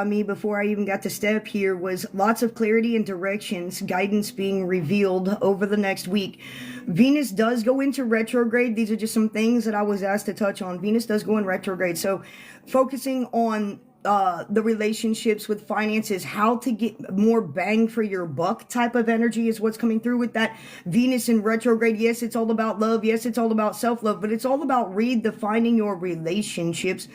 Me before I even got to step here was lots of clarity and directions, guidance being revealed over the next week. Venus does go into retrograde. These are just some things that I was asked to touch on. Venus does go in retrograde. So focusing on the relationships with finances, how to get more bang for your buck type of energy is what's coming through with that Venus in retrograde. Yes, it's all about love. Yes, it's all about self-love, but it's all about redefining your relationships.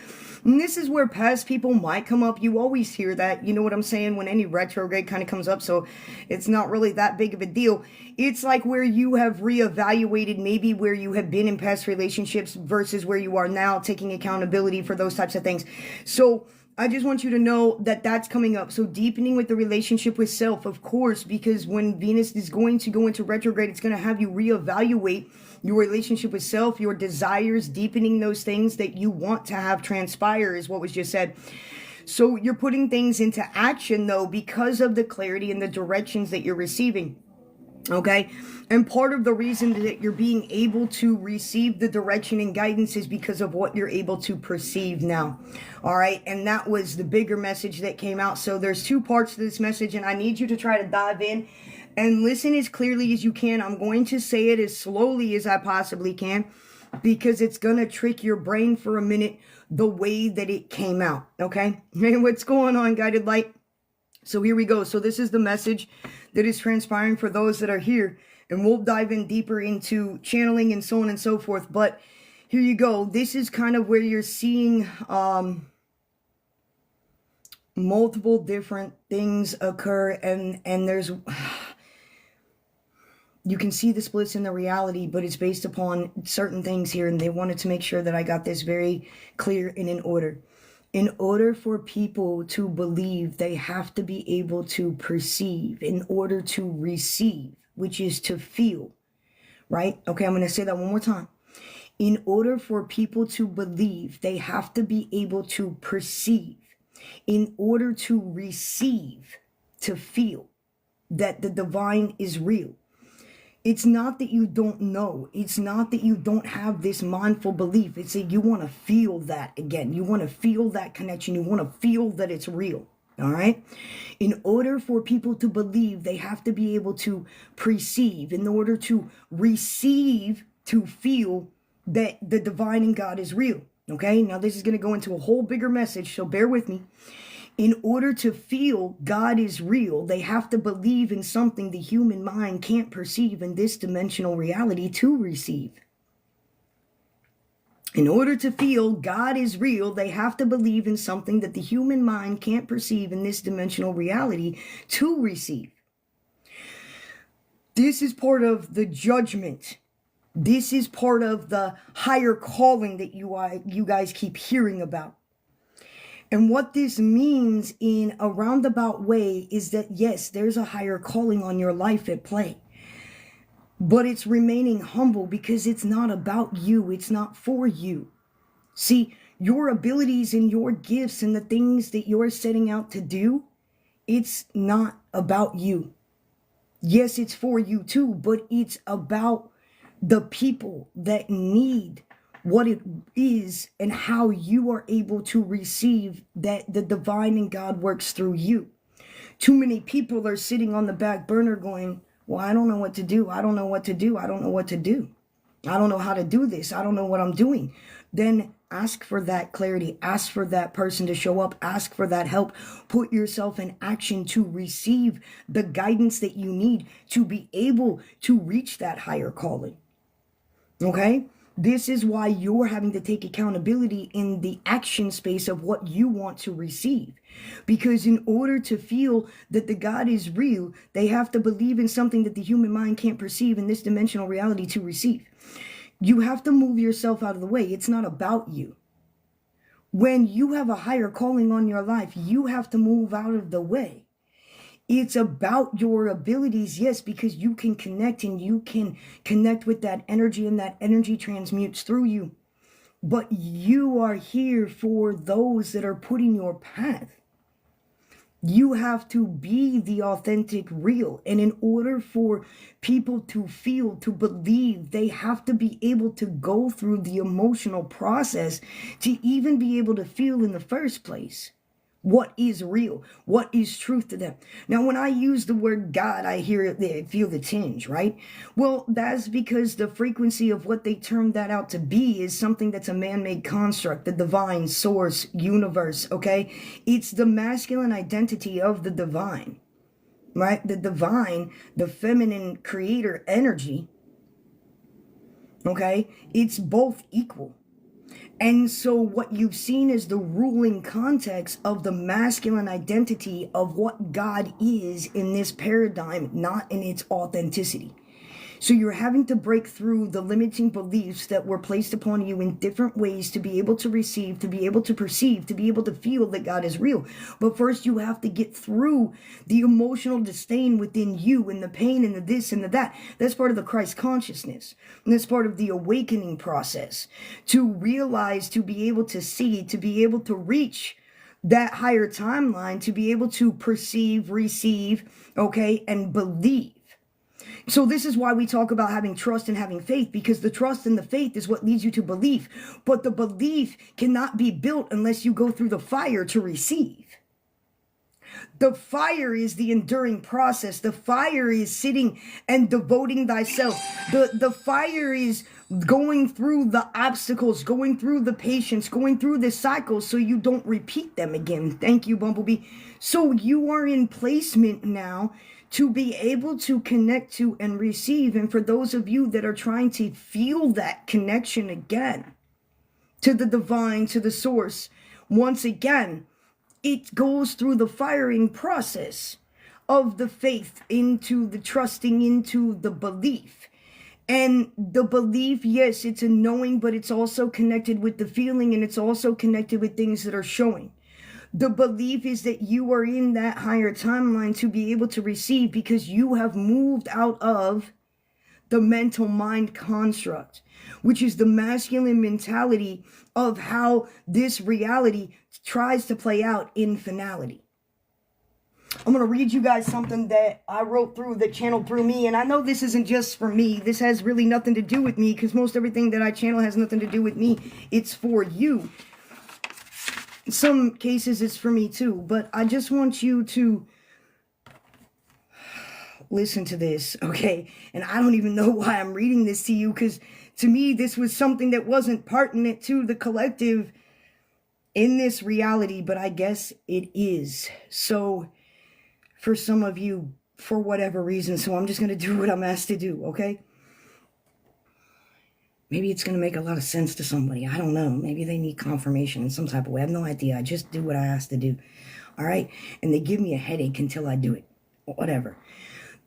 And this is where past people might come up. You always hear that, you know what I'm saying, when any retrograde kind of comes up. So it's not really that big of a deal. It's like where you have reevaluated maybe where you have been in past relationships versus where you are now, taking accountability for those types of things. So I just want you to know that that's coming up. So deepening with the relationship with self, of course, because when Venus is going to go into retrograde, it's going to have you reevaluate your relationship with self, your desires, deepening those things that you want to have transpire is what was just said. So you're putting things into action, though, because of the clarity and the directions that you're receiving. Okay. And part of the reason that you're being able to receive the direction and guidance is because of what you're able to perceive now. All right. And that was the bigger message that came out. So there's two parts to this message, and I need you to try to dive in and listen as clearly as you can. I'm going to say it as slowly as I possibly can because it's going to trick your brain for a minute the way that it came out. Okay. Hey, what's going on, Guided Light? So here we go. So this is the message that is transpiring for those that are here. And we'll dive in deeper into channeling and so on and so forth. But here you go. This is kind of where you're seeing multiple different things occur. And there's... You can see the splits in the reality, but it's based upon certain things here. And they wanted to make sure that I got this very clear and in order. In order for people to believe, they have to be able to perceive in order to receive, which is to feel, right? Okay, I'm going to say that one more time. In order for people to believe, they have to be able to perceive in order to receive, to feel that the divine is real. It's not that you don't know. It's not that you don't have this mindful belief. It's that you want to feel that again. You want to feel that connection. You want to feel that it's real. All right. In order for people to believe, they have to be able to perceive. In order to receive, to feel that the divine and God is real. Okay. Now this is going to go into a whole bigger message. So bear with me. In order to feel God is real, they have to believe in something the human mind can't perceive in this dimensional reality to receive. In order to feel God is real, they have to believe in something that the human mind can't perceive in this dimensional reality to receive. This is part of the judgment. This is part of the higher calling that you guys keep hearing about. And what this means in a roundabout way is that, yes, there's a higher calling on your life at play. But it's remaining humble because it's not about you. It's not for you. See, your abilities and your gifts and the things that you're setting out to do, it's not about you. Yes, it's for you too, but it's about the people that need what it is and how you are able to receive that the divine and God works through you. Too many people are sitting on the back burner going, well, I don't know what to do. I don't know what to do. I don't know what to do. I don't know how to do this. I don't know what I'm doing. Then ask for that clarity. Ask for that person to show up. Ask for that help. Put yourself in action to receive the guidance that you need to be able to reach that higher calling. Okay? This is why you're having to take accountability in the action space of what you want to receive. Because in order to feel that the God is real, they have to believe in something that the human mind can't perceive in this dimensional reality to receive. You have to move yourself out of the way. It's not about you. When you have a higher calling on your life, you have to move out of the way. It's about your abilities, yes, because you can connect and you can connect with that energy and that energy transmutes through you. But you are here for those that are put in your path. You have to be the authentic real. And in order for people to feel, to believe, they have to be able to go through the emotional process to even be able to feel in the first place. what is real, what is truth to them. Now, when I use the word God, I feel the tinge, right? Well, that's because the frequency of what they term that out to be is something that's a man-made construct, the divine source, universe, okay? It's the masculine identity of the divine, right? The divine, the feminine creator energy, okay? It's both equal. And so what you've seen is the ruling context of the masculine identity of what God is in this paradigm, not in its authenticity. So you're having to break through the limiting beliefs that were placed upon you in different ways to be able to receive, to be able to perceive, to be able to feel that God is real. But first you have to get through the emotional disdain within you and the pain and the this and the that. That's part of the Christ consciousness. And that's part of the awakening process. To realize, to be able to see, to be able to reach that higher timeline, to be able to perceive, receive, okay, and believe. So this is why we talk about having trust and having faith, because the trust and the faith is what leads you to belief. But the belief cannot be built unless you go through the fire to receive. The fire is the enduring process. The fire is sitting and devoting thyself. The fire is going through the obstacles, going through the patience, going through the cycles so you don't repeat them again. Thank you, Bumblebee. So you are in placement now to be able to connect to and receive. And for those of you that are trying to feel that connection again to the divine, to the source, once again, it goes through the firing process of the faith into the trusting, into the belief. And the belief, yes, it's a knowing, but it's also connected with the feeling, and it's also connected with things that are showing. The belief is that you are in that higher timeline to be able to receive, because you have moved out of the mental mind construct, which is the masculine mentality of how this reality tries to play out in finality. I'm going to read you guys something that I wrote through, that channeled through me. And I know this isn't just for me. This has really nothing to do with me, because most everything that I channel has nothing to do with me. It's for you. In some cases, it's for me too. But I just want you to listen to this, okay? And I don't even know why I'm reading this to you, because to me, this was something that wasn't pertinent to the collective in this reality, but I guess it is. So for some of you, for whatever reason, so I'm just going to do what I'm asked to do, okay? Maybe it's going to make a lot of sense to somebody. I don't know. Maybe they need confirmation in some type of way. I have no idea. I just do what I asked to do. All right? And they give me a headache until I do it. Whatever.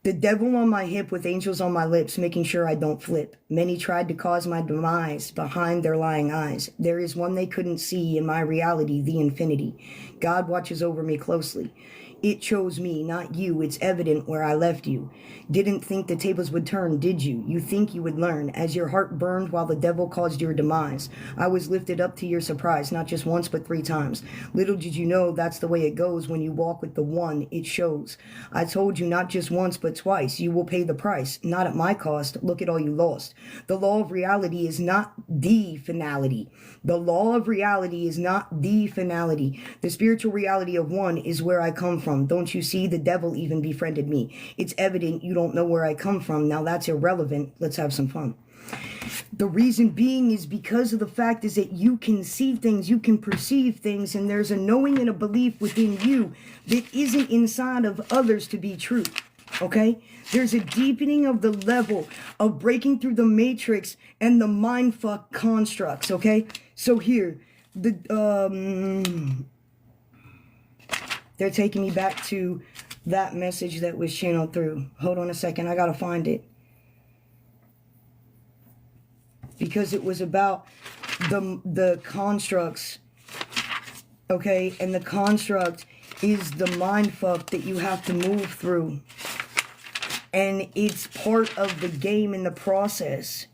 The devil on my hip with angels on my lips, making sure I don't flip. Many tried to cause my demise behind their lying eyes. There is one they couldn't see in my reality, the infinity. God watches over me closely. It chose me, not you. It's evident where I left you. Didn't think the tables would turn, did you? You think you would learn, as your heart burned while the devil caused your demise. I was lifted up to your surprise, not just once, but 3 times. Little did you know that's the way it goes when you walk with the one, it shows. I told you not just once, but twice. You will pay the price, not at my cost. Look at all you lost. The law of reality is not the finality. The law of reality is not the finality. The spiritual reality of one is where I come from. Don't you see? The devil even befriended me. It's evident you don't know where I come from. Now that's irrelevant. Let's have some fun. The reason being is because of the fact is that you can see things, you can perceive things, and there's a knowing and a belief within you that isn't inside of others to be true. Okay? There's a deepening of the level of breaking through the matrix and the mindfuck constructs. Okay? So here, they're taking me back to that message that was channeled through. Hold on a second. I got to find it. Because it was about the constructs. Okay? And the construct is the mindfuck that you have to move through. And it's part of the game in the process.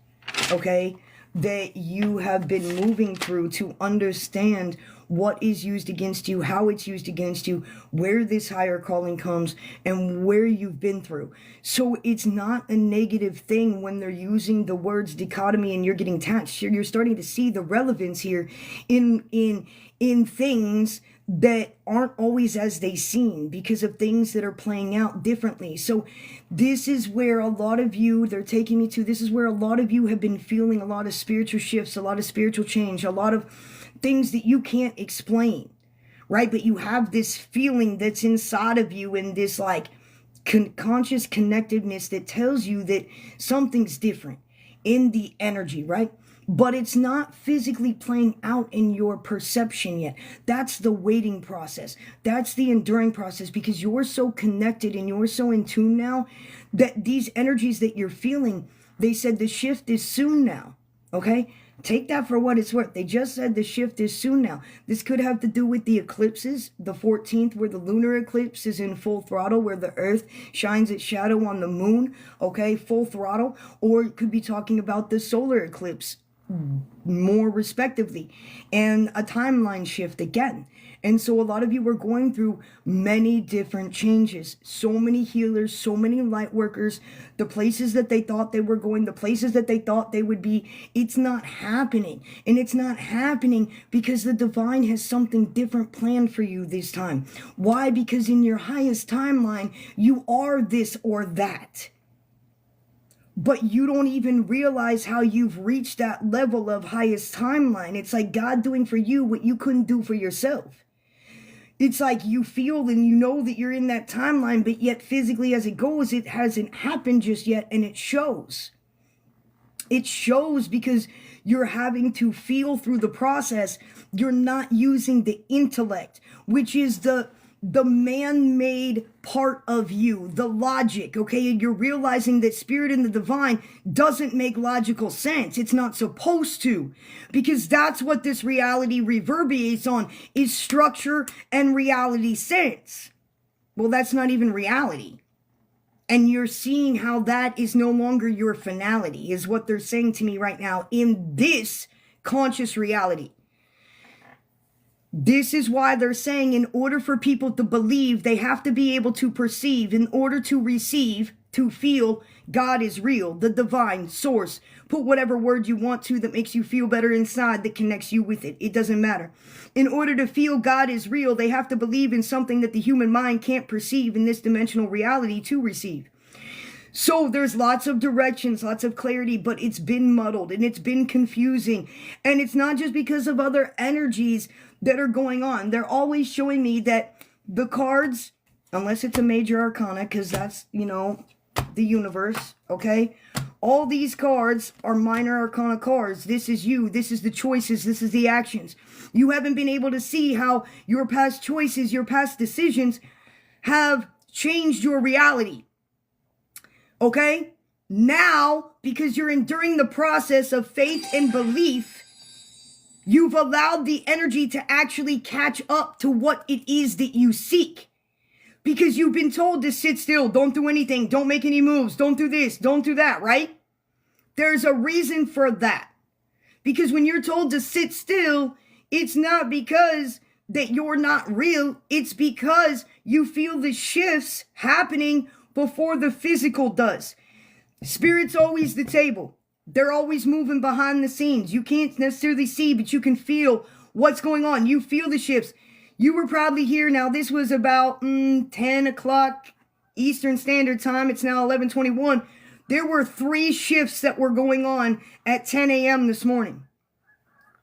Okay? That you have been moving through to understand what is used against you, how it's used against you, where this higher calling comes, and where you've been through. So it's not a negative thing when they're using the words dichotomy and you're getting attached. You're starting to see the relevance here in things that aren't always as they seem because of things that are playing out differently. So this is where a lot of you, they're taking me to, this is where a lot of you have been feeling a lot of spiritual shifts, a lot of spiritual change, a lot of things that you can't explain, right? But you have this feeling that's inside of you, and this like conscious connectedness that tells you that something's different in the energy, right? But it's not physically playing out in your perception yet. That's the waiting process. That's the enduring process, because you're so connected and you're so in tune now that these energies that you're feeling, they said the shift is soon now. Okay? Take that for what it's worth. They just said the shift is soon now. This could have to do with the eclipses, the 14th, where the lunar eclipse is in full throttle, where the earth shines its shadow on the moon, okay, full throttle. Or it could be talking about the solar eclipse, more respectively, and a timeline shift again. And so a lot of you are going through many different changes. So many healers, so many light workers, the places that they thought they were going, the places that they thought they would be, it's not happening. And it's not happening because the divine has something different planned for you this time. Why? Because in your highest timeline, you are this or that. But you don't even realize how you've reached that level of highest timeline. It's like God doing for you what you couldn't do for yourself. It's like you feel and you know that you're in that timeline, but yet physically as it goes, it hasn't happened just yet, and it shows. It shows because you're having to feel through the process. You're not using the intellect, which is the man-made part of you, the logic, okay? You're realizing that spirit and the divine doesn't make logical sense. It's not supposed to, because that's what this reality reverberates on, is structure and reality sense. Well, that's not even reality. And you're seeing how that is no longer your finality, is what they're saying to me right now in this conscious reality. This is why they're saying in order for people to believe, they have to be able to perceive. In order to receive, to feel, God is real, the divine source. Put whatever word you want to that makes you feel better inside, that connects you with it. It doesn't matter. In order to feel God is real, they have to believe in something that the human mind can't perceive in this dimensional reality to receive. So there's lots of directions, lots of clarity, but it's been muddled and it's been confusing. And it's not just because of other energies that are going on. They're always showing me that the cards, unless it's a major arcana, because that's, the universe, okay? All these cards are minor arcana cards. This is you. This is the choices. This is the actions. You haven't been able to see how your past choices, your past decisions have changed your reality. Okay? Now, because you're enduring the process of faith and belief, you've allowed the energy to actually catch up to what it is that you seek. Because you've been told to sit still, don't do anything, don't make any moves, don't do this, don't do that, right? There's a reason for that. Because when you're told to sit still, it's not because that you're not real. It's because you feel the shifts happening before the physical does. Spirit's always the table. They're always moving behind the scenes. You can't necessarily see, but you can feel what's going on. You feel the shifts. You were probably here. Now, this was about 10 o'clock Eastern Standard Time. It's now 11:21. There were 3 shifts that were going on at 10 a.m. this morning.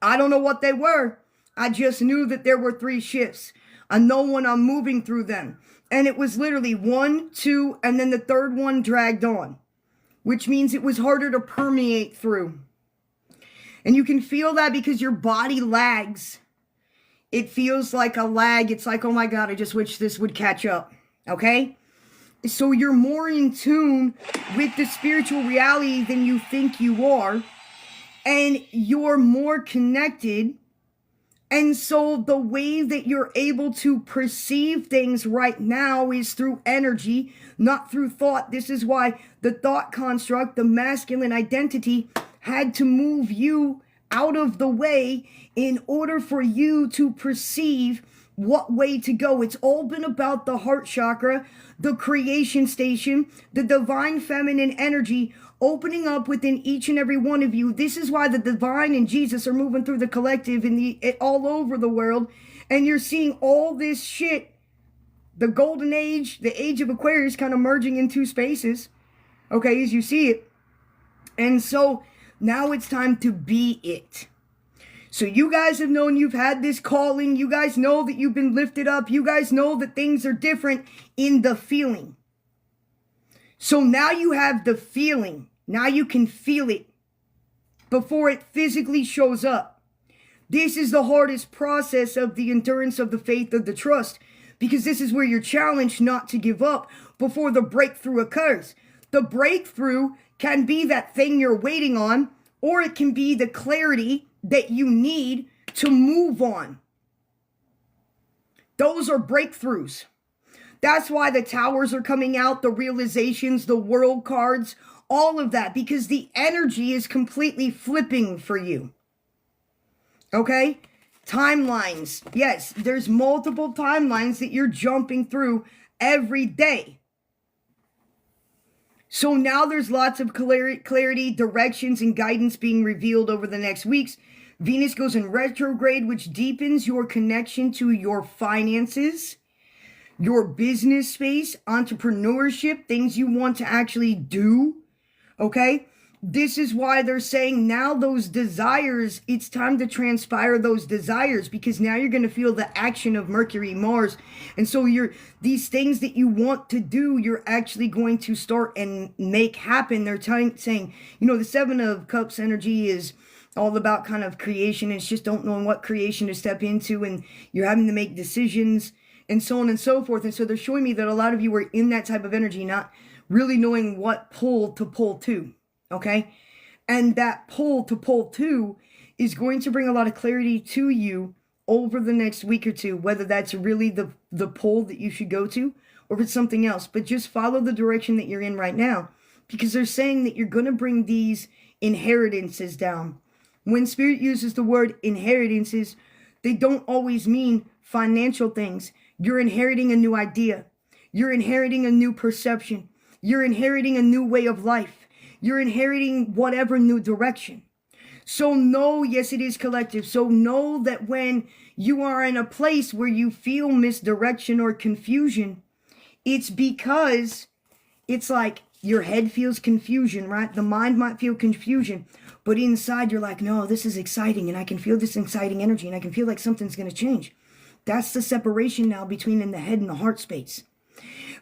I don't know what they were. I just knew that there were 3 shifts. I know when I'm moving through them. And it was literally 1, 2, and then the third one dragged on, which means it was harder to permeate through. And you can feel that because your body lags. It feels like a lag. It's like, oh my God, I just wish this would catch up. Okay? So you're more in tune with the spiritual reality than you think you are. And you're more connected. And so the way that you're able to perceive things right now is through energy, not through thought. This is why the thought construct, the masculine identity, had to move you out of the way in order for you to perceive what way to go. It's all been about the heart chakra, the creation station, the divine feminine energy opening up within each and every one of you. This is why the divine and Jesus are moving through the collective and all over the world. And you're seeing all this shit, the golden age, the age of Aquarius kind of merging in two spaces, okay, as you see it. And so now it's time to be it. So you guys have known you've had this calling. You guys know that you've been lifted up. You guys know that things are different in the feeling. So now you have the feeling. Now you can feel it before it physically shows up. This is the hardest process of the endurance of the faith of the trust, because this is where you're challenged not to give up before the breakthrough occurs. The breakthrough can be that thing you're waiting on, or it can be the clarity that you need to move on. Those are breakthroughs. That's why the towers are coming out, the realizations, the world cards, all of that, because the energy is completely flipping for you. Okay? Timelines. Yes, there's multiple timelines that you're jumping through every day. So now there's lots of clarity, directions, and guidance being revealed over the next weeks. Venus goes in retrograde, which deepens your connection to your finances, your business space, entrepreneurship, things you want to actually do, okay? This is why they're saying now those desires, it's time to transpire those desires, because now you're going to feel the action of Mercury, Mars. And so these things that you want to do, you're actually going to start and make happen. They're saying, you know, the Seven of Cups energy is all about kind of creation. It's just don't know what creation to step into, and you're having to make decisions and so on and so forth. And so they're showing me that a lot of you are in that type of energy, not really knowing what pull to. Okay? And that pull to is going to bring a lot of clarity to you over the next week or two, whether that's really the pull that you should go to, or if it's something else. But just follow the direction that you're in right now, because they're saying that you're going to bring these inheritances down. When Spirit uses the word inheritances, they don't always mean financial things. You're inheriting a new idea. You're inheriting a new perception. You're inheriting a new way of life. You're inheriting whatever new direction. So know, yes, it is collective. So know that when you are in a place where you feel misdirection or confusion, it's because it's like your head feels confusion, right? The mind might feel confusion, but inside you're like, no, this is exciting, and I can feel this exciting energy, and I can feel like something's going to change. That's the separation now between in the head and the heart space.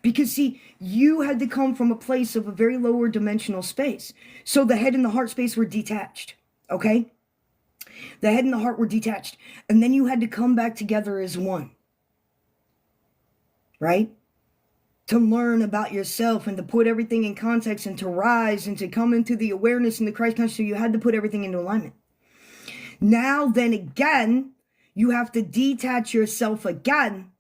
Because see, you had to come from a place of a very lower dimensional space. So the head and the heart space were detached, okay? The head and the heart were detached. And then you had to come back together as one, right? To learn about yourself and to put everything in context and to rise and to come into the awareness and the Christ consciousness. So you had to put everything into alignment. Now then again, you have to detach yourself again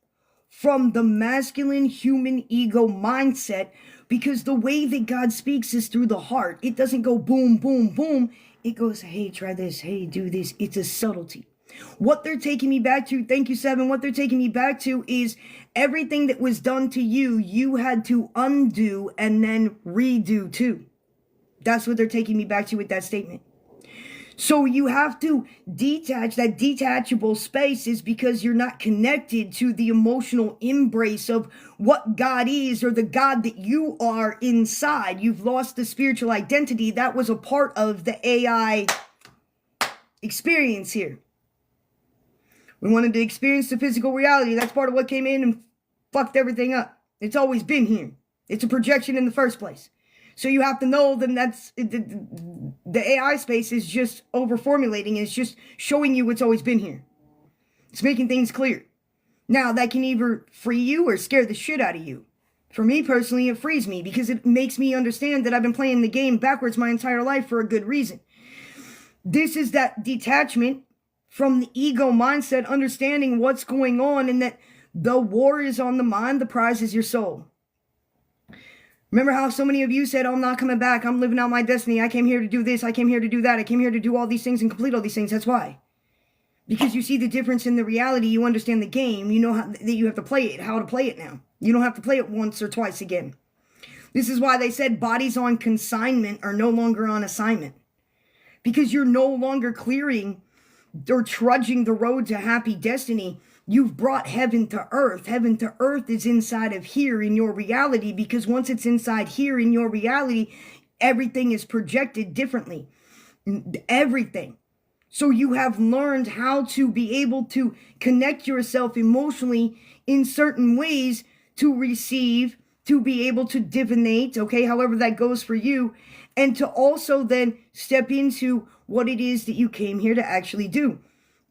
from the masculine human ego mindset, because the way that God speaks is through the heart. It doesn't go boom, boom, boom. It goes, hey, try this. Hey, do this. It's a subtlety. What they're taking me back to, thank you, Seven. What they're taking me back to is everything that was done to you, you had to undo and then redo too. That's what they're taking me back to with that statement. So you have to detach. That detachable space is because you're not connected to the emotional embrace of what God is, or the God that you are inside. You've lost the spiritual identity. That was a part of the AI experience here. We wanted to experience the physical reality. That's part of what came in and fucked everything up. It's always been here. It's a projection in the first place. So you have to know that that's the AI space is just over-formulating. It's just showing you what's always been here. It's making things clear. Now, that can either free you or scare the shit out of you. For me personally, it frees me because it makes me understand that I've been playing the game backwards my entire life for a good reason. This is that detachment from the ego mindset, understanding what's going on, and that the war is on the mind, the prize is your soul. Remember how so many of you said, oh, I'm not coming back. I'm living out my destiny. I came here to do this. I came here to do that. I came here to do all these things and complete all these things. That's why. Because you see the difference in the reality. You understand the game. You know how that you have to play it, how to play it now. You don't have to play it once or twice again. This is why they said bodies on consignment are no longer on assignment. Because you're no longer clearing or trudging the road to happy destiny. You've brought heaven to earth. Heaven to earth is inside of here in your reality, because once it's inside here in your reality, everything is projected differently. Everything. So you have learned how to be able to connect yourself emotionally in certain ways to receive, to be able to divinate, okay, however that goes for you, and to also then step into what it is that you came here to actually do.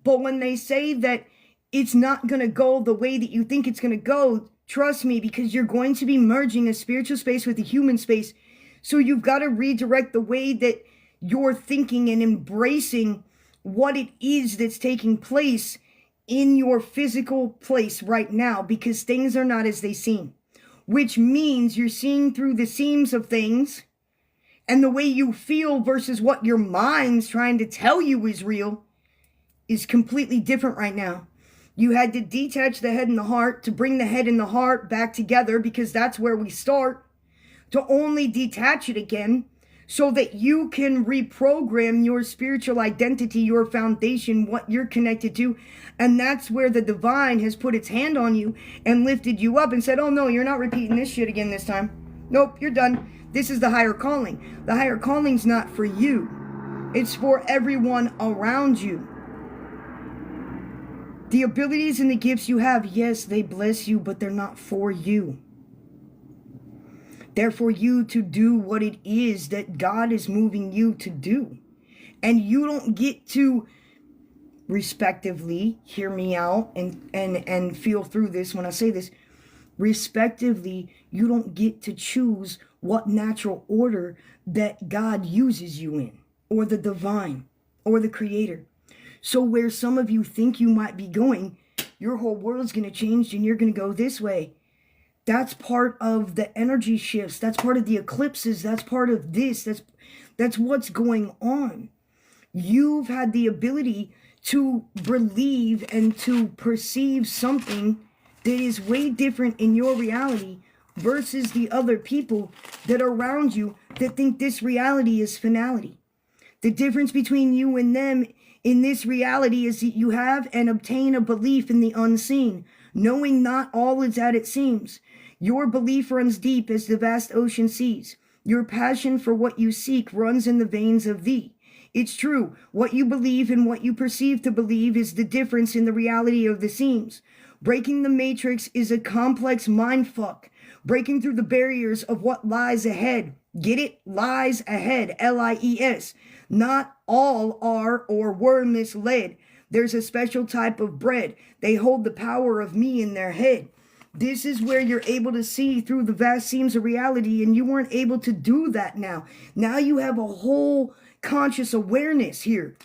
But when they say that it's not going to go the way that you think it's going to go, trust me, because you're going to be merging a spiritual space with a human space. So you've got to redirect the way that you're thinking and embracing what it is that's taking place in your physical place right now, because things are not as they seem, which means you're seeing through the seams of things, and the way you feel versus what your mind's trying to tell you is real is completely different right now. You had to detach the head and the heart to bring the head and the heart back together, because that's where we start, to only detach it again so that you can reprogram your spiritual identity, your foundation, what you're connected to. And that's where the divine has put its hand on you and lifted you up and said, oh no, you're not repeating this shit again this time. Nope, you're done. This is the higher calling. The higher calling's not for you. It's for everyone around you. The abilities and the gifts you have, yes, they bless you, but they're not for you. They're for you to do what it is that God is moving you to do. And you don't get to, respectively, hear me out and feel through this when I say this, respectively, you don't get to choose what natural order that God uses you in, or the divine, or the creator. So where some of you think you might be going, your whole world's going to change and you're going to go this way. That's part of the energy shifts. That's part of the eclipses. That's part of this. That's what's going on. You've had the ability to believe and to perceive something that is way different in your reality versus the other people that are around you that think this reality is finality. The difference between you and them in this reality is that you have and obtain a belief in the unseen, knowing not all is as it seems. Your belief runs deep as the vast ocean seas. Your passion for what you seek runs in the veins of thee. It's true, what you believe and what you perceive to believe is the difference in the reality of the seams. Breaking the matrix is a complex mindfuck. Breaking through the barriers of what lies ahead. Get it? Lies ahead. L-I-E-S. Not all are or were misled. There's a special type of bread. They hold the power of me in their head. This is where you're able to see through the vast seams of reality, and you weren't able to do that now. Now you have a whole conscious awareness here.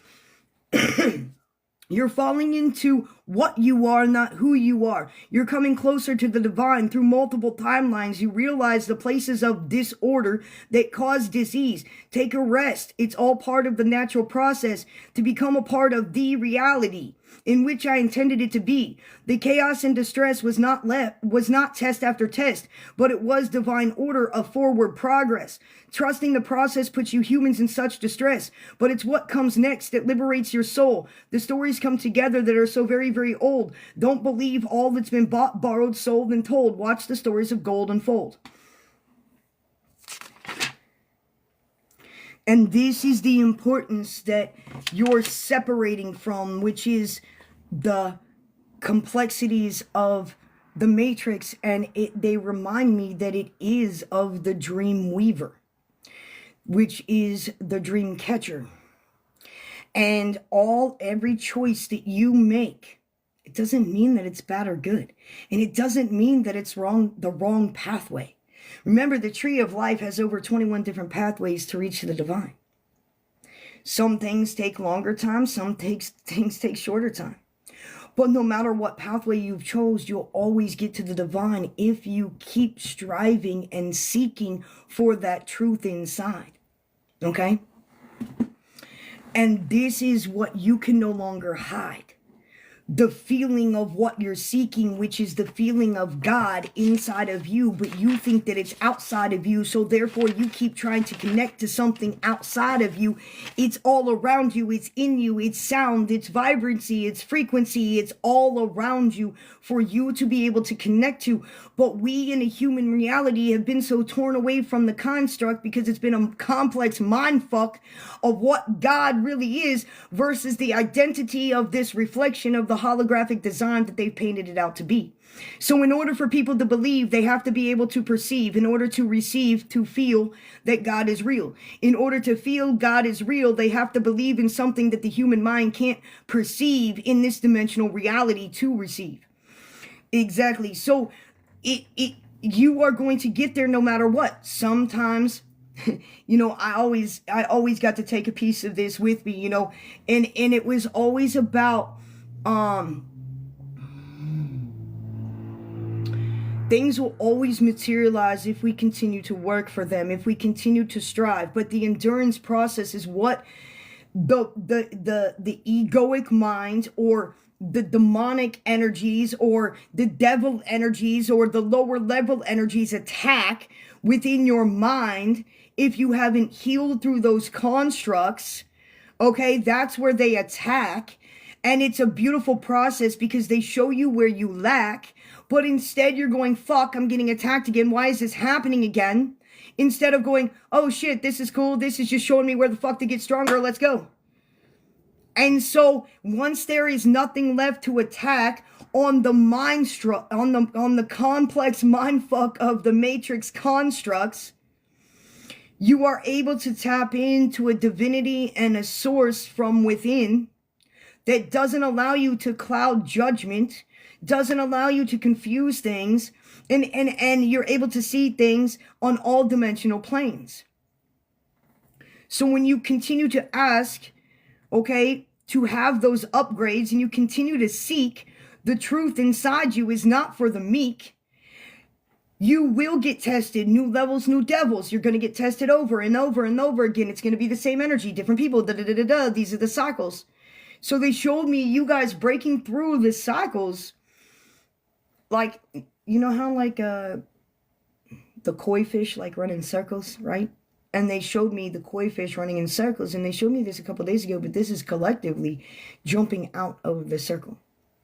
You're falling into what you are, not who you are. You're coming closer to the divine through multiple timelines. You realize the places of disorder that cause disease. Take a rest. It's all part of the natural process to become a part of the reality in which I intended it to be. The chaos and distress was not test after test, but it was divine order of forward progress. Trusting the process puts you humans in such distress, but it's what comes next that liberates your soul. The stories come together that are so very, very old. Don't believe all that's been bought, borrowed, sold, and told. Watch the stories of gold unfold. And this is the importance that you're separating from, which is the complexities of the matrix. And they remind me that it is of the dream weaver, which is the dream catcher. And every choice that you make, it doesn't mean that it's bad or good. And it doesn't mean that it's the wrong pathway. Remember, the tree of life has over 21 different pathways to reach the divine. Some things take longer time, some things take shorter time. But no matter what pathway you've chose, you'll always get to the divine if you keep striving and seeking for that truth inside. Okay? And this is what you can no longer hide. the feeling of what you're seeking, which is the feeling of God inside of you, but you think that it's outside of you. So therefore you keep trying to connect to something outside of you. It's all around you. It's in you. It's sound, it's vibrancy, it's frequency. It's all around you for you to be able to connect to. But we in a human reality have been so torn away from the construct because it's been a complex mind fuck of what God really is versus the identity of this reflection of the holographic design that they've painted it out to be. So in order for people to believe, they have to be able to perceive. In order to receive, to feel that God is real. In order to feel God is real, they have to believe in something that the human mind can't perceive in this dimensional reality to receive. Exactly. So you are going to get there no matter what. Sometimes, you know, I always got to take a piece of this with me, you know, and it was always about things will always materialize if we continue to work for them, if we continue to strive. But the endurance process is what the egoic mind or the demonic energies or the devil energies or the lower level energies attack within your mind. If you haven't healed through those constructs, okay, that's where they attack. And it's a beautiful process because they show you where you lack, but instead you're going, fuck, I'm getting attacked again. Why is this happening again? Instead of going, oh shit, this is cool. This is just showing me where the fuck to get stronger. Let's go. And so once there is nothing left to attack on the mind on the complex mind fuck of the matrix constructs, you are able to tap into a divinity and a source from within that doesn't allow you to cloud judgment, doesn't allow you to confuse things, and you're able to see things on all dimensional planes. So when you continue to ask, okay, to have those upgrades and you continue to seek, the truth inside you is not for the meek. You will get tested, new levels, new devils. You're going to get tested over and over and over again. It's going to be the same energy, different people, These are the cycles. So they showed me you guys breaking through the cycles. Like, you know how like the koi fish like run in circles, right? And they showed me the koi fish running in circles. And they showed me this a couple days ago, but this is collectively jumping out of the circle.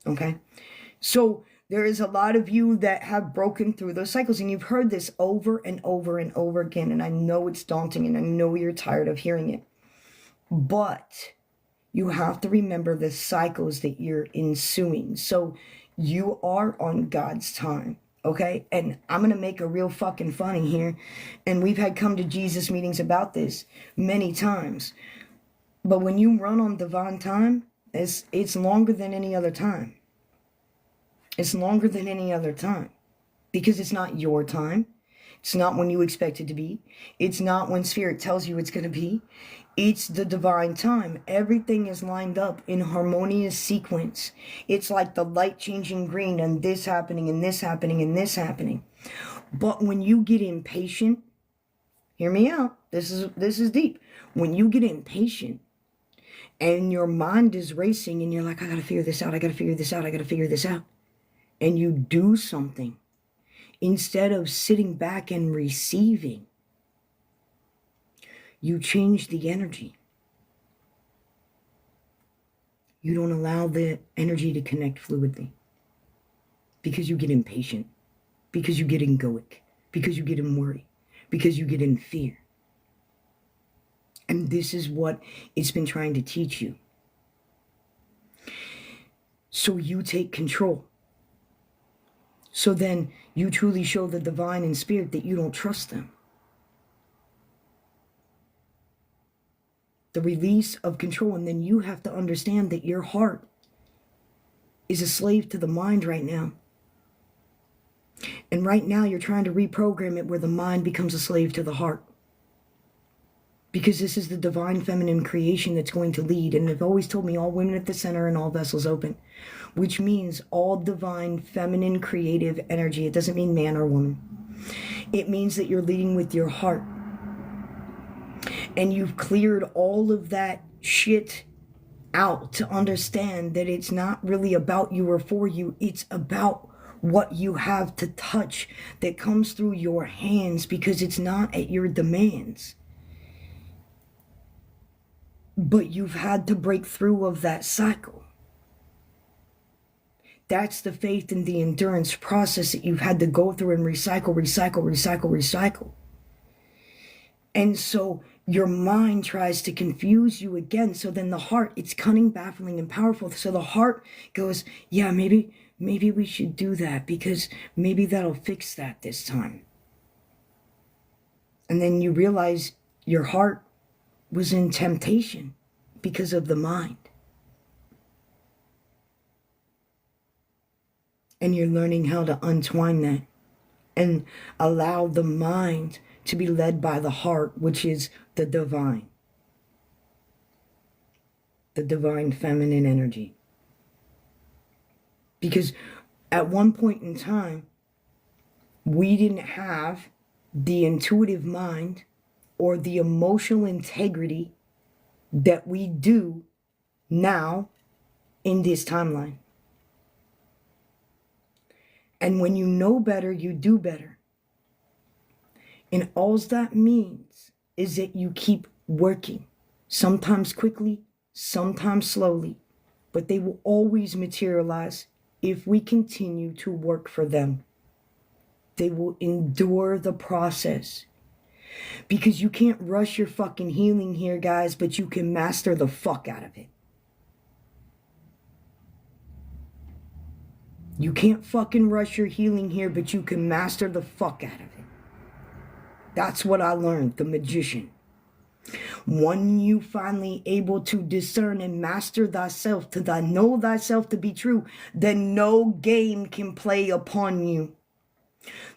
Okay? So there is a lot of you that have broken through those cycles. And you've heard this over and over and over again. And I know it's daunting and I know you're tired of hearing it. But you have to remember the cycles that you're ensuing. So you are on God's time. Okay, and I'm going to make a real fucking funny here. And we've had come to Jesus meetings about this many times. But when you run on divine time, it's longer than any other time. It's longer than any other time. Because it's not your time. It's not when you expect it to be. It's not when Spirit tells you it's going to be. It's the divine time. Everything is lined up in harmonious sequence. It's like the light changing green and this happening and this happening and this happening. But when you get impatient, hear me out. This is deep. When you get impatient and your mind is racing and you're like, I got to figure this out. I got to figure this out. I got to figure this out. And you do something instead of sitting back and receiving. You change the energy. You don't allow the energy to connect fluidly. Because you get impatient. Because you get egoic. Because you get in worry. Because you get in fear. And this is what it's been trying to teach you. So you take control. So then you truly show the divine and spirit that you don't trust them. The release of control. And then you have to understand that your heart is a slave to the mind right now. And right now you're trying to reprogram it where the mind becomes a slave to the heart. Because this is the divine feminine creation that's going to lead. And they've always told me all women at the center and all vessels open. Which means all divine feminine creative energy. It doesn't mean man or woman. It means that you're leading with your heart. And you've cleared all of that shit out to understand that it's not really about you or for you. It's about what you have to touch that comes through your hands, because it's not at your demands. But you've had to break through of that cycle. That's the faith and the endurance process that you've had to go through and recycle. And so your mind tries to confuse you again. So then the heart, it's cunning, baffling, and powerful. So the heart goes, yeah, maybe we should do that, because maybe that'll fix that this time. And then you realize your heart was in temptation because of the mind. And you're learning how to untwine that and allow the mind to be led by the heart, which is the divine feminine energy. Because at one point in time, we didn't have the intuitive mind or the emotional integrity that we do now in this timeline. And when you know better, you do better. And all that means is that you keep working, sometimes quickly, sometimes slowly, but they will always materialize if we continue to work for them. They will endure the process. Because you can't rush your fucking healing here, guys, but you can master the fuck out of it. You can't fucking rush your healing here, but you can master the fuck out of it. That's what I learned, the magician. When you finally able to discern and master thyself, to know thyself to be true, then no game can play upon you.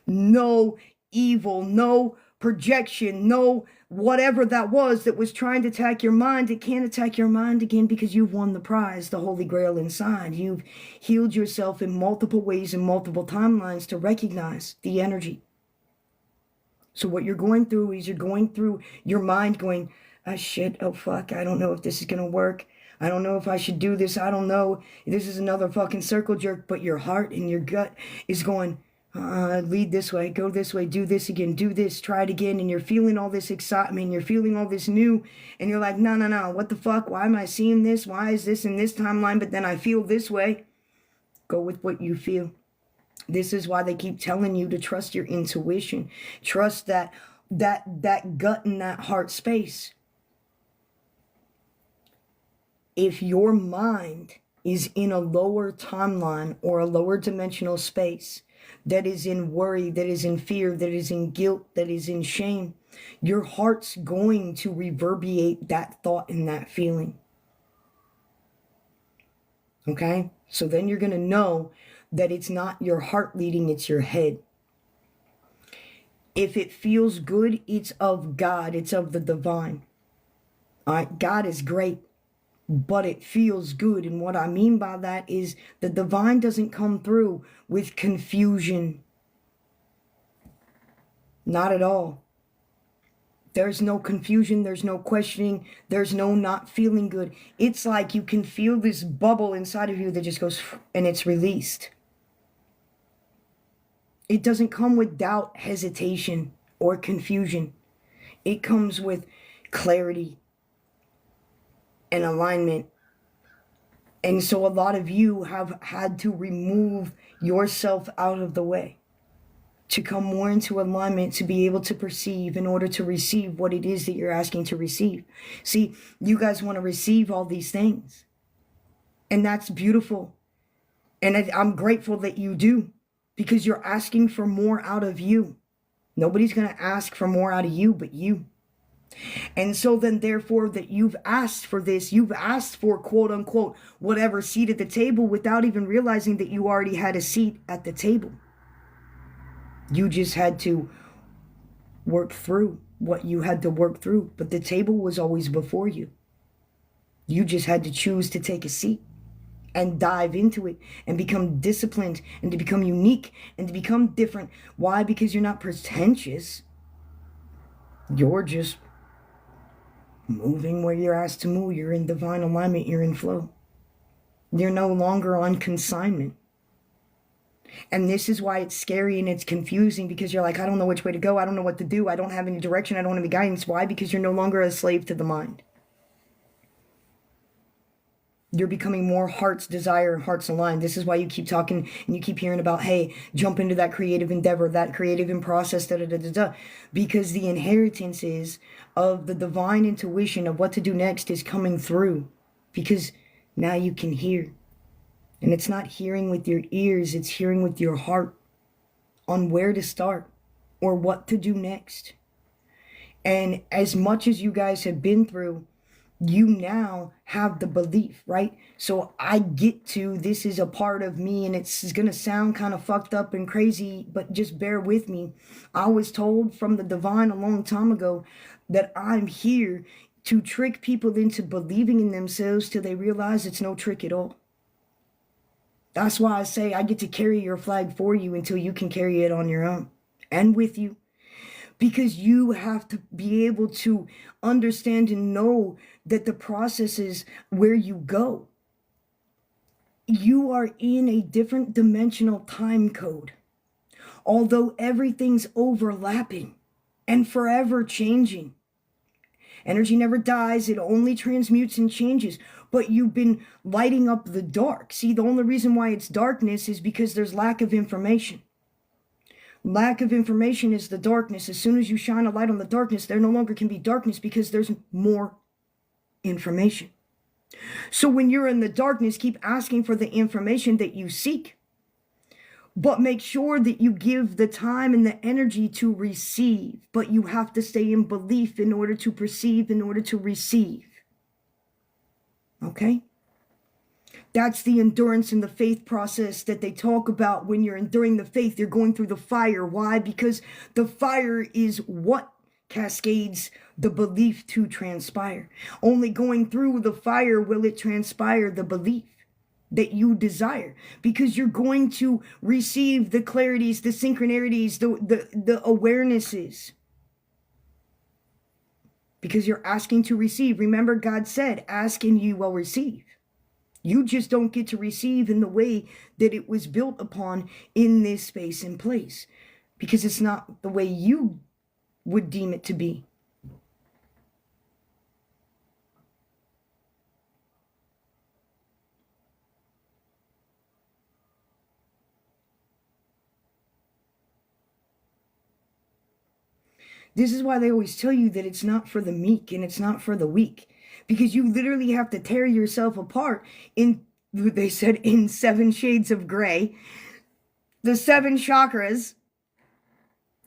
No evil, no projection, no whatever that was trying to attack your mind, it can't attack your mind again, because you've won the prize, the Holy Grail inside. You've healed yourself in multiple ways and multiple timelines to recognize the energy. So what you're going through is you're going through your mind going, oh shit, oh fuck, I don't know if this is going to work. I don't know if I should do this. I don't know. This is another fucking circle jerk. But your heart and your gut is going, lead this way, go this way, do this again, do this, try it again. And you're feeling all this excitement. You're feeling all this new. And you're like, no, what the fuck? Why am I seeing this? Why is this in this timeline? But then I feel this way. Go with what you feel. This is why they keep telling you to trust your intuition. Trust that gut and that heart space. If your mind is in a lower timeline or a lower dimensional space that is in worry, that is in fear, that is in guilt, that is in shame, your heart's going to reverberate that thought and that feeling. Okay? So then you're going to know that it's not your heart leading, it's your head. If it feels good, it's of God, it's of the divine. All right? God is great, but it feels good. And what I mean by that is the divine doesn't come through with confusion. Not at all. There's no confusion. There's no questioning. There's no not feeling good. It's like you can feel this bubble inside of you that just goes and it's released. It doesn't come with doubt, hesitation, or confusion. It comes with clarity and alignment. And so a lot of you have had to remove yourself out of the way to come more into alignment, to be able to perceive in order to receive what it is that you're asking to receive. See, you guys want to receive all these things. And that's beautiful. And I'm grateful that you do, because you're asking for more out of you. Nobody's going to ask for more out of you but you. And so then therefore that you've asked for this, you've asked for quote unquote whatever seat at the table without even realizing that you already had a seat at the table. You just had to work through what you had to work through, but the table was always before you. You just had to choose to take a seat and dive into it and become disciplined and to become unique and to become different. Why? Because you're not pretentious. You're just moving where you're asked to move. You're in divine alignment. You're in flow. You're no longer on consignment. And this is why it's scary and it's confusing, because you're like, I don't know which way to go. I don't know what to do. I don't have any direction. I don't have any guidance. Why? Because you're no longer a slave to the mind. You're becoming more heart's desire, heart's aligned. This is why you keep talking and you keep hearing about, hey, jump into that creative endeavor, that creative in process, da da da da da. Because the inheritances of the divine intuition of what to do next is coming through. Because now you can hear. And it's not hearing with your ears, it's hearing with your heart on where to start or what to do next. And as much as you guys have been through, you now have the belief, right? So I get to, this is a part of me, and it's going to sound kind of fucked up and crazy, but just bear with me. I was told from the divine a long time ago that I'm here to trick people into believing in themselves till they realize it's no trick at all. That's why I say I get to carry your flag for you until you can carry it on your own and with you. Because you have to be able to understand and know that the process is where you go. You are in a different dimensional time code. Although everything's overlapping and forever changing. Energy never dies, it only transmutes and changes. But you've been lighting up the dark. See, the only reason why it's darkness is because there's lack of information. Lack of information is the darkness. As soon as you shine a light on the darkness, there no longer can be darkness because there's more information. So when you're in the darkness, keep asking for the information that you seek. But make sure that you give the time and the energy to receive. But you have to stay in belief in order to perceive, in order to receive. Okay? That's the endurance and the faith process that they talk about. When you're enduring the faith, you're going through the fire. Why? Because the fire is what cascades the belief to transpire. Only going through the fire will it transpire the belief that you desire, because you're going to receive the clarities, the synchronicities, the awarenesses, because you're asking to receive. Remember, God said, ask and you will receive. You just don't get to receive in the way that it was built upon in this space and place, because it's not the way you would deem it to be. This is why they always tell you that it's not for the meek and it's not for the weak. Because you literally have to tear yourself apart in, they said, in 7 shades of gray. The 7 chakras.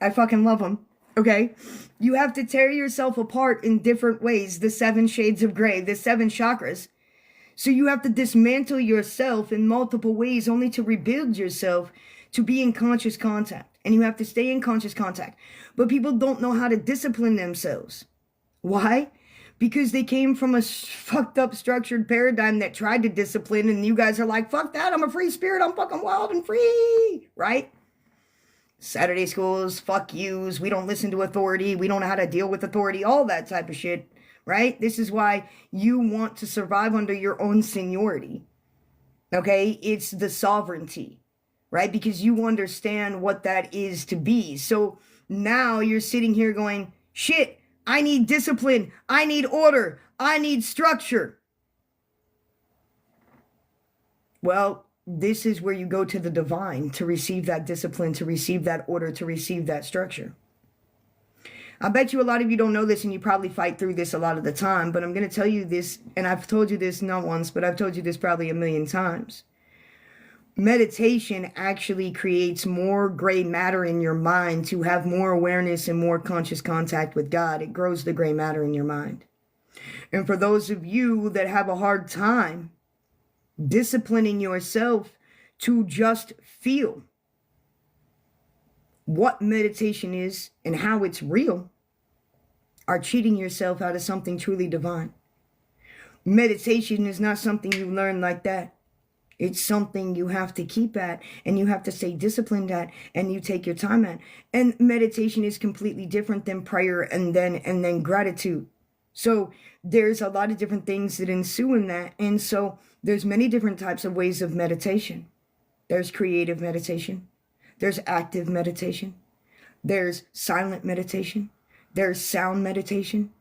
I fucking love them. Okay? You have to tear yourself apart in different ways. The 7 shades of gray. The 7 chakras. So you have to dismantle yourself in multiple ways only to rebuild yourself to be in conscious contact. And you have to stay in conscious contact. But people don't know how to discipline themselves. Why? Because they came from a fucked up structured paradigm that tried to discipline, and you guys are like, fuck that, I'm a free spirit, I'm fucking wild and free, right? Saturday schools, fuck yous, we don't listen to authority, we don't know how to deal with authority, all that type of shit, right? This is why you want to survive under your own seniority, okay? It's the sovereignty, right? Because you understand what that is to be. So now you're sitting here going, shit, I need discipline. I need order. I need structure. Well, this is where you go to the divine to receive that discipline, to receive that order, to receive that structure. I bet you a lot of you don't know this, and you probably fight through this a lot of the time, but I'm going to tell you this, and I've told you this not once, but I've told you this probably 1,000,000 times. Meditation actually creates more gray matter in your mind to have more awareness and more conscious contact with God. It grows the gray matter in your mind. And for those of you that have a hard time disciplining yourself to just feel what meditation is and how it's real, are cheating yourself out of something truly divine. Meditation is not something you learn like that. It's something you have to keep at, and you have to stay disciplined at, and you take your time at. And meditation is completely different than prayer and then gratitude. So there's a lot of different things that ensue in that. And so there's many different types of ways of meditation. There's creative meditation. There's active meditation. There's silent meditation. There's sound meditation.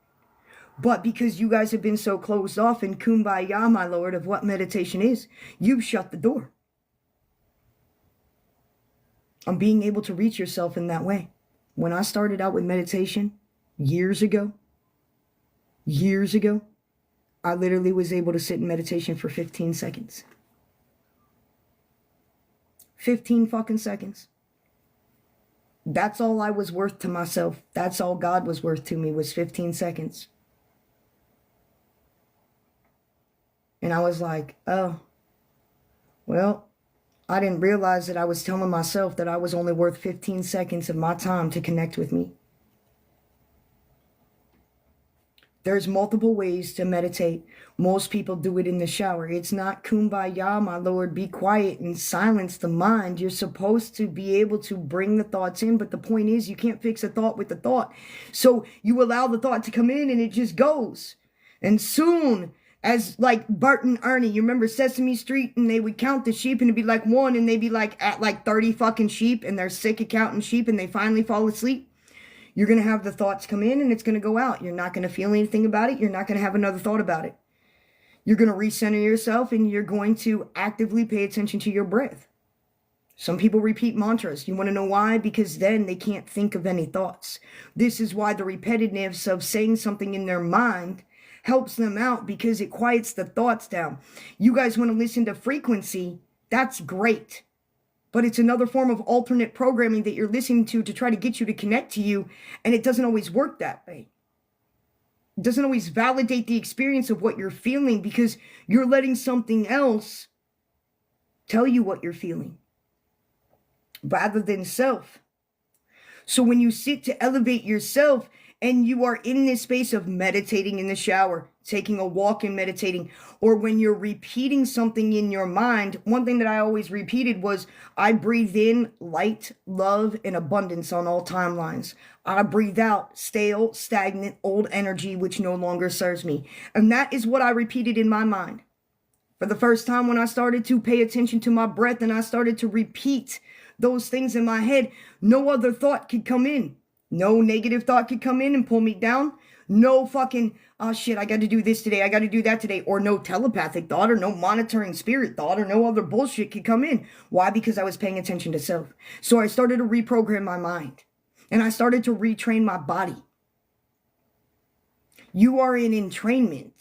But because you guys have been so closed off in kumbaya, my lord, of what meditation is, you've shut the door on being able to reach yourself in that way. When I started out with meditation years ago, I literally was able to sit in meditation for 15 seconds. 15 fucking seconds. That's all I was worth to myself. That's all God was worth to me, was 15 seconds. And I was like, oh, well, I didn't realize that I was telling myself that I was only worth 15 seconds of my time to connect with me. There's multiple ways to meditate. Most people do it in the shower. It's not kumbaya, my lord. Be quiet and silence the mind. You're supposed to be able to bring the thoughts in, but the point is you can't fix a thought with a thought. So you allow the thought to come in and it just goes. And soon, as like Bert and Ernie, you remember Sesame Street, and they would count the sheep and it'd be like one, and they'd be like at like 30 fucking sheep, and they're sick of counting sheep, and they finally fall asleep. You're going to have the thoughts come in and it's going to go out. You're not going to feel anything about it. You're not going to have another thought about it. You're going to recenter yourself and you're going to actively pay attention to your breath. Some people repeat mantras. You want to know why? Because then they can't think of any thoughts. This is why the repetitiveness of saying something in their mind helps them out, because it quiets the thoughts down. You guys want to listen to frequency? That's great. But it's another form of alternate programming that you're listening to try to get you to connect to you. And it doesn't always work that way. It doesn't always validate the experience of what you're feeling, because you're letting something else tell you what you're feeling rather than self. So when you sit to elevate yourself and you are in this space of meditating in the shower, taking a walk and meditating, or when you're repeating something in your mind, one thing that I always repeated was, I breathe in light, love, and abundance on all timelines. I breathe out stale, stagnant, old energy, which no longer serves me. And that is what I repeated in my mind. For the first time, when I started to pay attention to my breath and I started to repeat those things in my head, no other thought could come in. No negative thought could come in and pull me down. No fucking, oh shit, I got to do this today, I got to do that today. Or no telepathic thought, or no monitoring spirit thought, or no other bullshit could come in. Why? Because I was paying attention to self. So I started to reprogram my mind. And I started to retrain my body. You are in entrainment.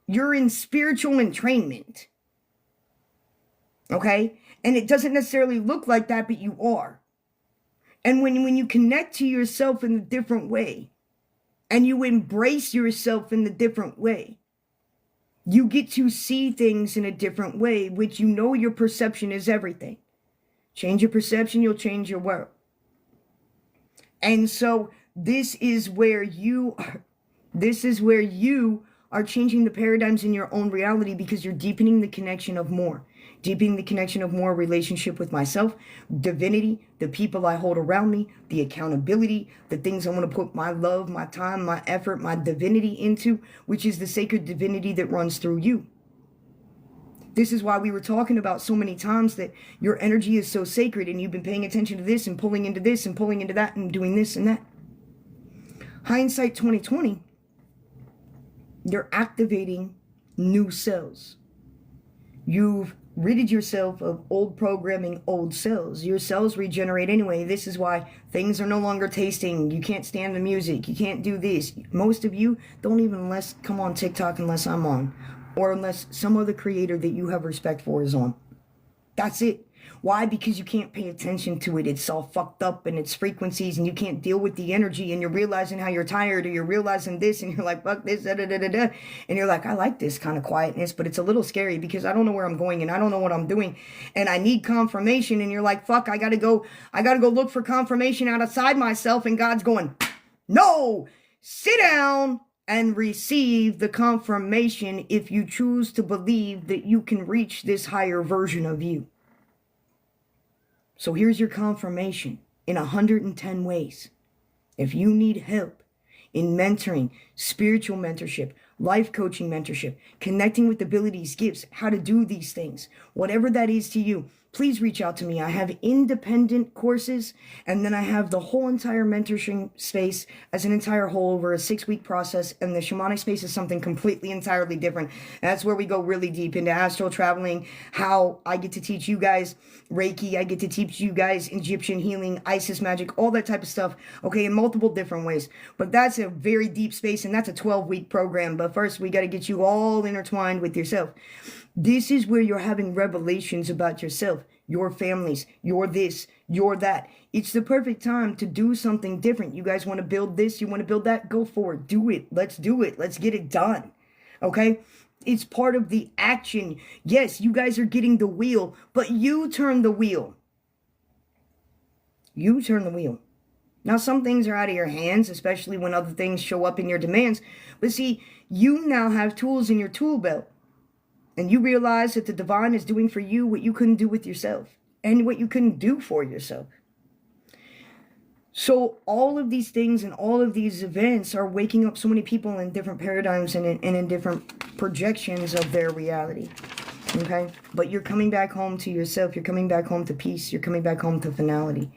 You're in spiritual entrainment. Okay? And it doesn't necessarily look like that, but you are. And when you connect to yourself in a different way, and you embrace yourself in a different way, you get to see things in a different way, which you know your perception is everything. Change your perception, you'll change your world. And so this is where you are changing the paradigms in your own reality, because you're deepening the connection of more. Deepening the connection of more relationship with myself, divinity, the people I hold around me, the accountability, the things I want to put my love, my time, my effort, my divinity into, which is the sacred divinity that runs through you. This is why we were talking about so many times that your energy is so sacred, and you've been paying attention to this and pulling into this and pulling into that and doing this and that. Hindsight 2020, you're activating new cells. You've ridded yourself of old programming, old cells. Your cells regenerate anyway. This is why things are no longer tasting. You can't stand the music. You can't do this. Most of you don't even come on TikTok unless I'm on, or unless some other creator that you have respect for is on. That's it. Why? Because you can't pay attention to it. It's all fucked up and it's frequencies, and you can't deal with the energy, and you're realizing how you're tired, or you're realizing this, and you're like, fuck this, da da da da da. And you're like, I like this kind of quietness, but it's a little scary because I don't know where I'm going and I don't know what I'm doing, and I need confirmation. And you're like, fuck, I gotta go look for confirmation outside myself. And God's going, no, sit down and receive the confirmation if you choose to believe that you can reach this higher version of you. So here's your confirmation in 110 ways. If you need help in mentoring, spiritual mentorship, life coaching mentorship, connecting with abilities, gifts, how to do these things, whatever that is to you, please reach out to me. I have independent courses, and then I have the whole entire mentorship space as an entire whole over a 6-week process. And the shamanic space is something completely entirely different. That's where we go really deep into astral traveling, how I get to teach you guys Reiki, I get to teach you guys Egyptian healing, Isis magic, all that type of stuff, okay, in multiple different ways. But that's a very deep space, and that's a 12-week program. But first, we got to get you all intertwined with yourself. This is where you're having revelations about yourself, your families, your this, your that. It's the perfect time to do something different. You guys want to build this, you want to build that, go for it. Do it. Let's do it. Let's get it done. Okay? It's part of the action. Yes, you guys are getting the wheel, but you turn the wheel. You turn the wheel. Now, some things are out of your hands, especially when other things show up in your demands. But see, you now have tools in your tool belt. And you realize that the divine is doing for you what you couldn't do with yourself and what you couldn't do for yourself. So all of these things and all of these events are waking up so many people in different paradigms and in different projections of their reality. Okay? But you're coming back home to yourself. You're coming back home to peace. You're coming back home to finality.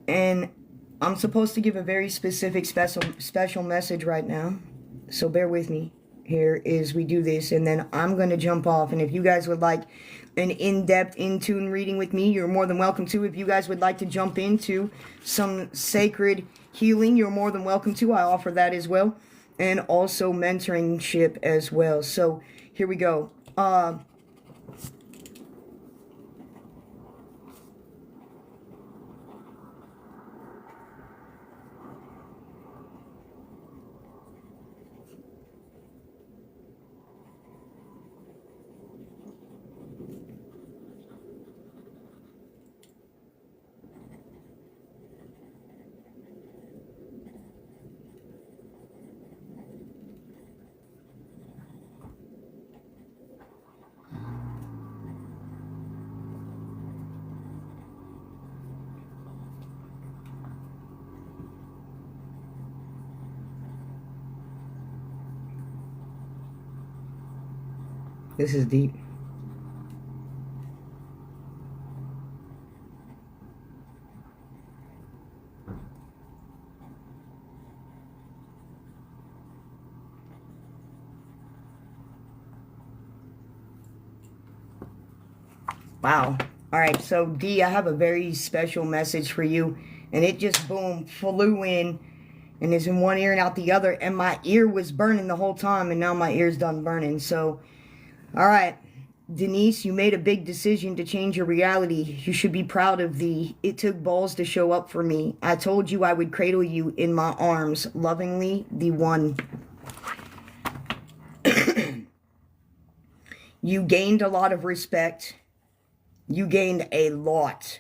And I'm supposed to give a very specific special message right now. So bear with me here as we do this, and then I'm going to jump off. And if you guys would like an in-depth, in-tune reading with me, you're more than welcome to. If you guys would like to jump into some sacred healing, you're more than welcome to. I offer that as well. And also mentoringship as well. So here we go. This is deep. Wow. All right, so D, I have a very special message for you, and it just boom flew in and is in one ear and out the other, and my ear was burning the whole time, and now my ear's done burning. So all right, Denise, you made a big decision to change your reality. You should be proud of thee. It took balls to show up for me. I told you I would cradle you in my arms. Lovingly, the one. You gained a lot of respect. You gained a lot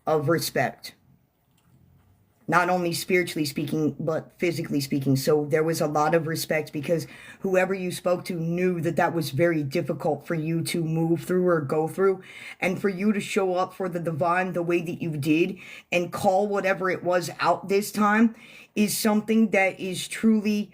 of respect. Not only spiritually speaking, but physically speaking. So there was a lot of respect because whoever you spoke to knew that that was very difficult for you to move through or go through. And for you to show up for the divine the way that you did and call whatever it was out this time is something that is truly,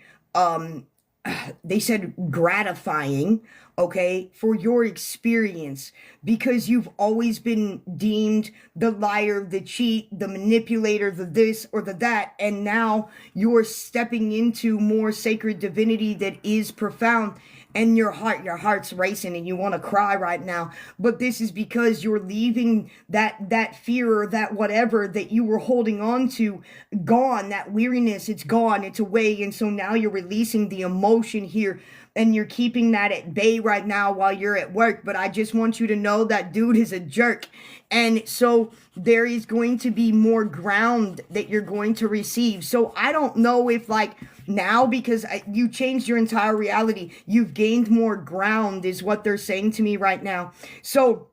they said gratifying, okay, for your experience, because you've always been deemed the liar, the cheat, the manipulator, the this or the that, and now you're stepping into more sacred divinity that is profound, and your heart's racing and you want to cry right now. But this is because you're leaving that fear or that whatever that you were holding on to gone. That weariness, it's gone, it's away. And so now you're releasing the emotion here, and you're keeping that at bay right now while you're at work. But I just want you to know that dude is a jerk. And so there is going to be more ground that you're going to receive. So I don't know if like now, because you changed your entire reality, you've gained more ground is what they're saying to me right now. So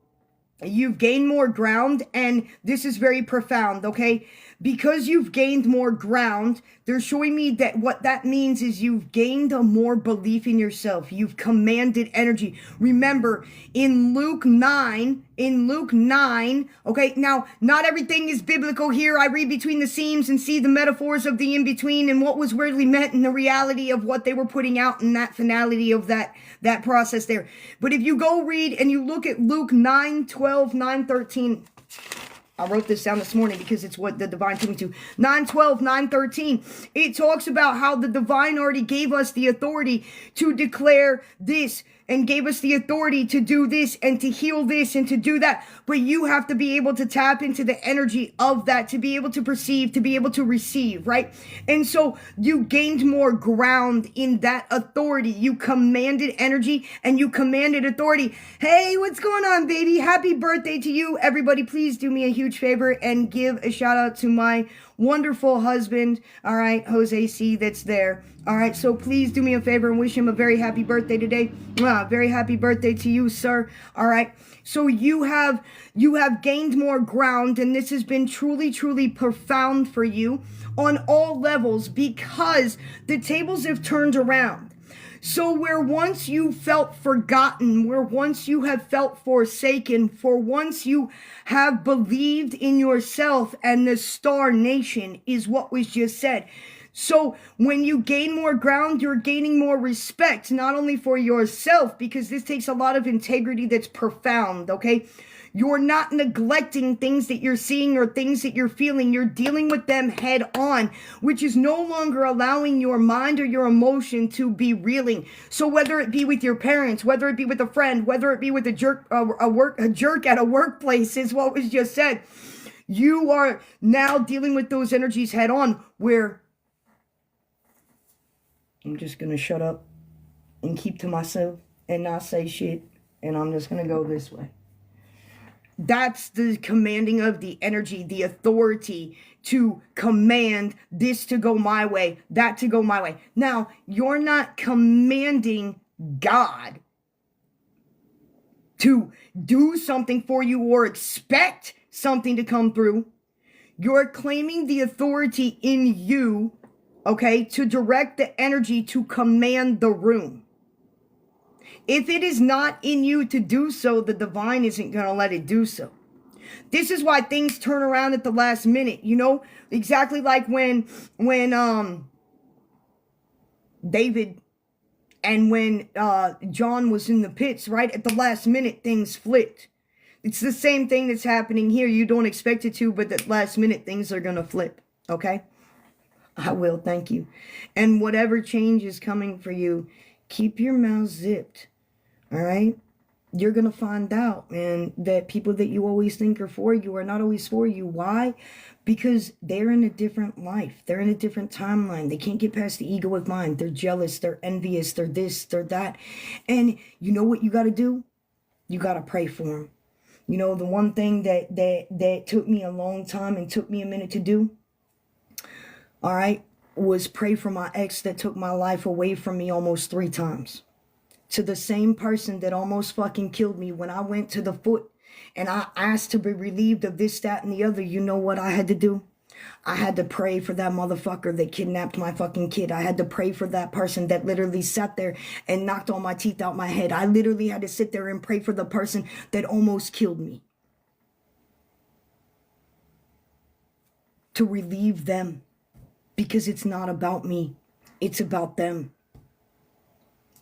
you've gained more ground, and this is very profound, okay? Because you've gained more ground, they're showing me that what that means is you've gained a more belief in yourself. You've commanded energy. Remember, in Luke 9, in Luke 9, okay, now not everything is biblical here. I read between the seams and see the metaphors of the in-between and what was really meant and the reality of what they were putting out in that finality of that process there. But if you go read and you look at Luke 9:12, 9:13, I wrote this down this morning because it's what the divine took me to. 9:12, 9:13. It talks about how the divine already gave us the authority to declare this and gave us the authority to do this and to heal this and to do that. But you have to be able to tap into the energy of that, to be able to perceive, to be able to receive, right? And so you gained more ground in that authority. You commanded energy and you commanded authority. Hey, what's going on, baby? Happy birthday to you. Everybody, please do me a huge favor and give a shout out to my wonderful husband, all right, Jose C, that's there. All right, so please do me a favor and wish him a very happy birthday today. Very happy birthday to you, sir. All right, so you have gained more ground, and this has been truly, truly profound for you on all levels because the tables have turned around. So where once you felt forgotten, where once you have felt forsaken, for once you have believed in yourself and the star nation is what was just said. So when you gain more ground, you're gaining more respect, not only for yourself, because this takes a lot of integrity that's profound, okay? You're not neglecting things that you're seeing or things that you're feeling. You're dealing with them head on, which is no longer allowing your mind or your emotion to be reeling. So whether it be with your parents, whether it be with a friend, whether it be with a jerk at a workplace is what was just said. You are now dealing with those energies head on where I'm just going to shut up and keep to myself and not say shit. And I'm just going to go this way. That's the commanding of the energy, the authority to command this to go my way, that to go my way. Now, you're not commanding God to do something for you or expect something to come through. You're claiming the authority in you, okay, to direct the energy to command the room. If it is not in you to do so, the divine isn't going to let it do so. This is why things turn around at the last minute, you know, exactly like when David and when John was in the pits, right? At the last minute, things flipped. It's the same thing that's happening here. You don't expect it to, but at last minute, things are going to flip, okay? I will, thank you. And whatever change is coming for you, keep your mouth zipped. All right? You're going to find out, man, that people that you always think are for you are not always for you. Why? Because they're in a different life. They're in a different timeline. They can't get past the egoic mind. They're jealous. They're envious. They're this. They're that. And you know what you got to do? You got to pray for them. You know, the one thing that took me a long time and took me a minute to do, all right, was pray for my ex that took my life away from me almost 3 times. To the same person that almost fucking killed me when I went to the foot and I asked to be relieved of this, that, and the other. You know what I had to do? I had to pray for that motherfucker that kidnapped my fucking kid. I had to pray for that person that literally sat there and knocked all my teeth out my head. I literally had to sit there and pray for the person that almost killed me. To relieve them. Because it's not about me. It's about them.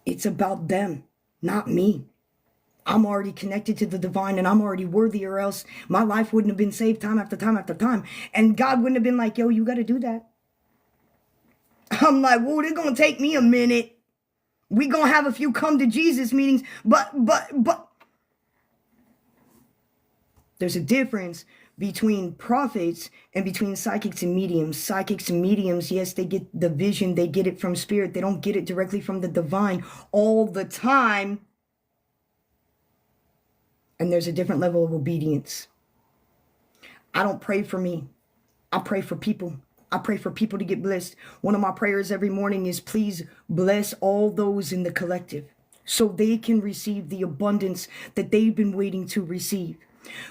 It's about them, not me. I'm already connected to the divine and I'm already worthy, or else my life wouldn't have been saved time after time after time. And God wouldn't have been like, yo, you got to do that. I'm like, whoa, it's going to take me a minute. We going to have a few come to Jesus meetings, but there's a difference between prophets and between psychics and mediums. Psychics and mediums, yes, they get the vision. They get it from spirit. They don't get it directly from the divine all the time. And there's a different level of obedience. I don't pray for me. I pray for people. I pray for people to get blessed. One of my prayers every morning is, please bless all those in the collective so they can receive the abundance that they've been waiting to receive.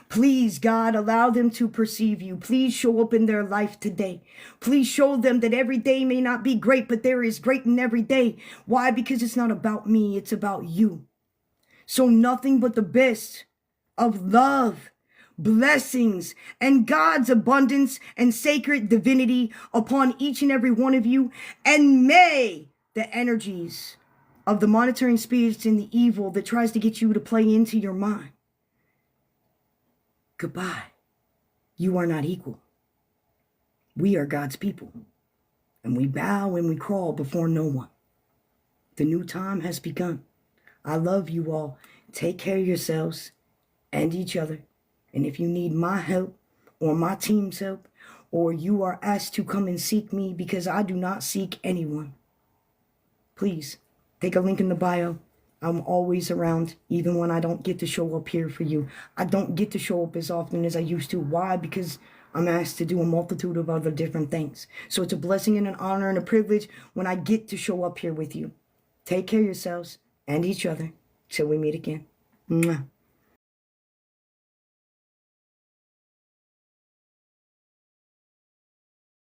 Please, God, allow them to perceive you. Please show up in their life today. Please show them that every day may not be great, but there is great in every day. Why? Because it's not about me. It's about you. So nothing but the best of love, blessings, and God's abundance and sacred divinity upon each and every one of you. And may the energies of the monitoring spirits and the evil that tries to get you to play into your mind. Goodbye. You are not equal. We are God's people, and we bow and we crawl before no one. The new time has begun. I love you all. Take care of yourselves and each other. And if you need my help or my team's help, or you are asked to come and seek me because I do not seek anyone, please take a link in the bio. I'm always around, even when I don't get to show up here for you. I don't get to show up as often as I used to. Why? Because I'm asked to do a multitude of other different things. So it's a blessing and an honor and a privilege when I get to show up here with you. Take care of yourselves and each other till we meet again. Mwah.